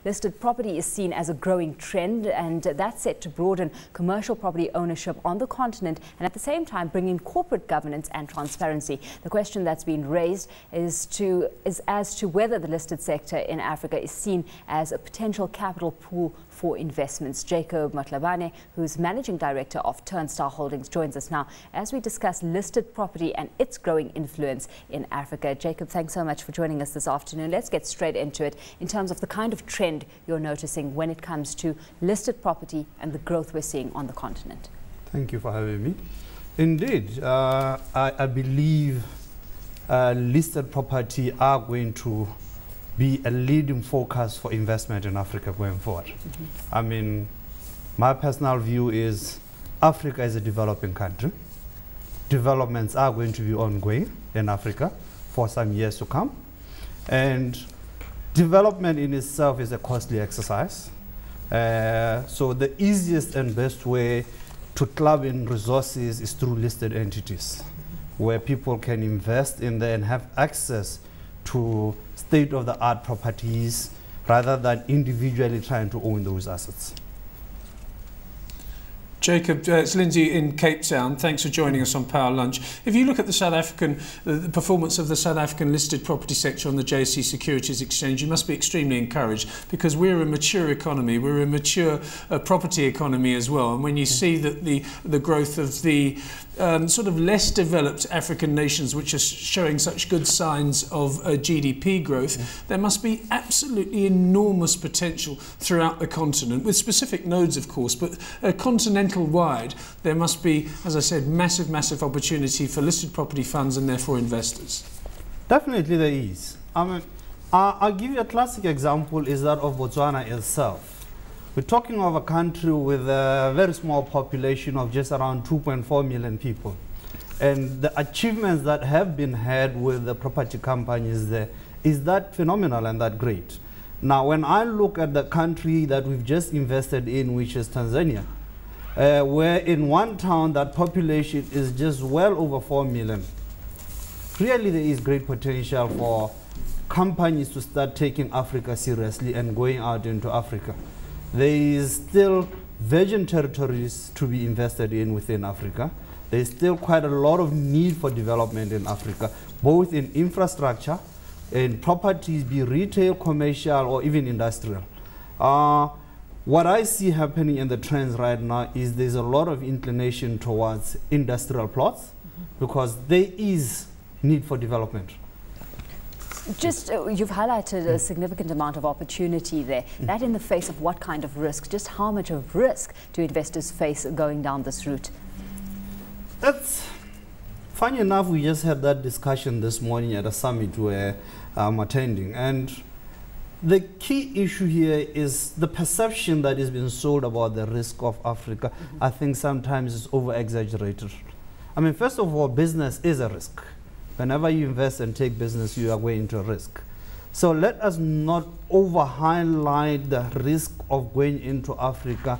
listed property is seen as a growing trend, and that's set to broaden commercial property ownership on the continent and at the same time bring in corporate governance and transparency. The question that's been raised is as to whether the listed sector in Africa is seen as a potential capital pool for investments. Jacob Motlhabane, who's Managing Director of Turnstar Holdings, joins us now as we discuss listed property and its growing influence in Africa. Jacob, thanks so much for joining us this afternoon. Let's get straight into it in terms of the kind of trend you're noticing when it comes to listed property and the growth we're seeing on the continent. Thank you for having me. Indeed, I believe listed property are going to be a leading focus for investment in Africa going forward. I mean, my personal view is Africa is a developing country. Developments are going to be ongoing in Africa for some years to come. And development in itself is a costly exercise. So the easiest and best way to club in resources is through listed entities, where people can invest in there and have access to state-of-the-art properties rather than individually trying to own those assets. Jacob, it's Lindsay in Cape Town. Thanks for joining us on Power Lunch. If you look at the South African, the performance of the South African listed property sector on the JSE Securities Exchange, you must be extremely encouraged because we're a mature economy. We're a mature property economy as well. And when you see that the growth of the sort of less developed African nations, which are showing such good signs of GDP growth, there must be absolutely enormous potential throughout the continent, with specific nodes, of course, but continental-wide, there must be, as I said, massive opportunity for listed property funds and therefore investors. Definitely there is. I mean, I'll give you a classic example is that of Botswana itself. We're talking of a country with a very small population of just around 2.4 million people. And the achievements that have been had with the property companies there is that phenomenal and that great. Now, when I look at the country that we've just invested in, which is Tanzania, where in one town that population is just well over 4 million, really there is great potential for companies to start taking Africa seriously and going out into Africa. There is still virgin territories to be invested in within Africa. There is still quite a lot of need for development in Africa, both in infrastructure, in properties, be retail, commercial, or even industrial. What I see happening in the trends right now is there's a lot of inclination towards industrial plots because there is need for development. Just, you've highlighted a significant amount of opportunity there. That in the face of what kind of risk? Just how much of risk do investors face going down this route? That's funny enough, we just had that discussion this morning at a summit where I'm attending. And the key issue here is the perception that is being sold about the risk of Africa. I think sometimes is over-exaggerated. I mean, first of all, business is a risk. Whenever you invest and take business, you are going into risk. So let us not over-highlight the risk of going into Africa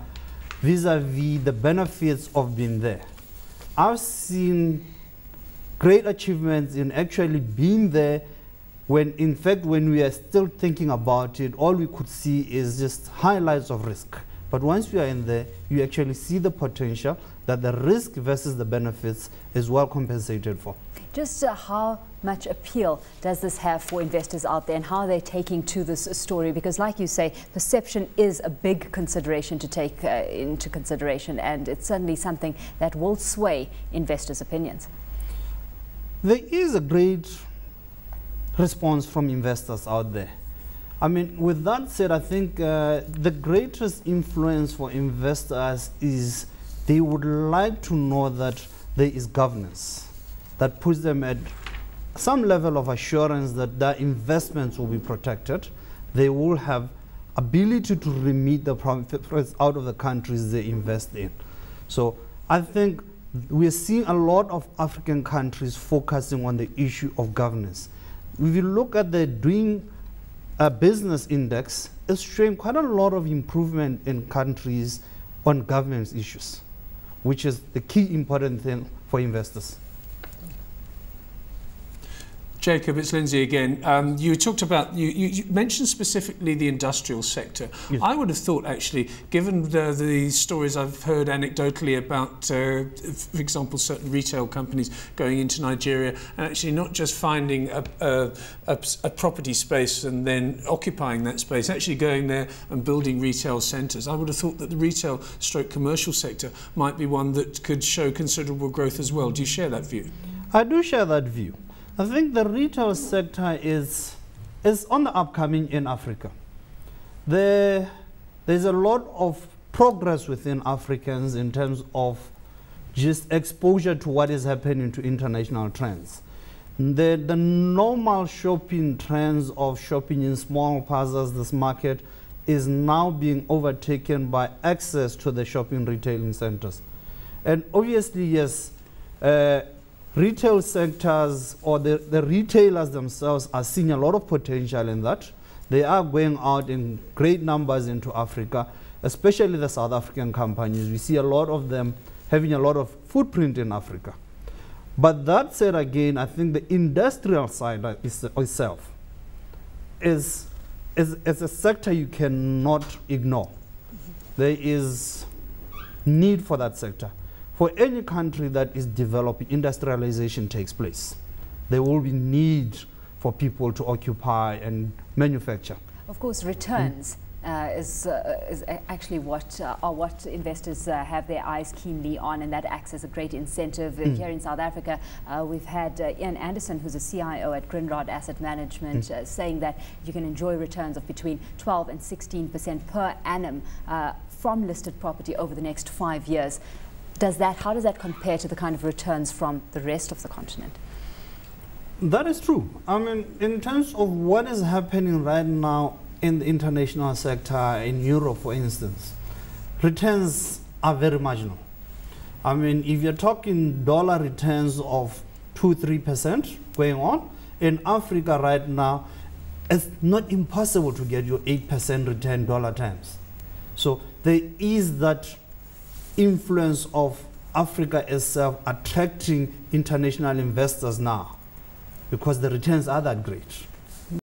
vis-a-vis the benefits of being there. I've seen great achievements in actually being there when, in fact, when we are still thinking about it, all we could see is just highlights of risk. But once we are in there, you actually see the potential that the risk versus the benefits is well compensated for. Just how much appeal does this have for investors out there and how they're taking to this story? Because like you say, perception is a big consideration to take into consideration, and it's certainly something that will sway investors' opinions. There is a great response from investors out there. I mean, with that said, I think the greatest influence for investors is they would like to know that there is governance that puts them at some level of assurance that their investments will be protected. They will have ability to remit the profits out of the countries they invest in. So I think we're seeing a lot of African countries focusing on the issue of governance. If you look at the doing business index, it's showing quite a lot of improvement in countries on governance issues, which is the key important thing for investors. Jacob, it's Lindsay again. You talked about, you mentioned specifically the industrial sector. Yes. I would have thought, actually, given the stories I've heard anecdotally about, for example, certain retail companies going into Nigeria and actually not just finding a property space and then occupying that space, actually going there and building retail centres. I would have thought that the retail stroke commercial sector might be one that could show considerable growth as well. Do you share that view? I do share that view. I think the retail sector is on the upcoming in Africa. There's a lot of progress within Africans in terms of just exposure to what is happening to international trends. The normal shopping trends of shopping in small plazas, this market, is now being overtaken by access to the shopping retailing centers. And obviously, yes, retail sectors or the retailers themselves are seeing a lot of potential in that. They are going out in great numbers into Africa, especially the South African companies. We see a lot of them having a lot of footprint in Africa. But that said, again, I think the industrial side itself is a sector you cannot ignore. There is need for that sector. For any country that is developing, industrialization takes place. There will be need for people to occupy and manufacture. Of course, returns is actually what investors have their eyes keenly on, and that acts as a great incentive. Here in South Africa, we've had Ian Anderson, who's a CIO at Grindrod Asset Management, saying that you can enjoy returns of between 12 and 16% per annum from listed property over the next 5 years. How does that compare to the kind of returns from the rest of the continent? That is true. I mean, in terms of what is happening right now in the international sector, in Europe, for instance, returns are very marginal. I mean, if you're talking dollar returns of 2-3% going on, in Africa right now, it's not impossible to get your 8% return dollar terms. So there is that influence of Africa itself attracting international investors now, because the returns are that great.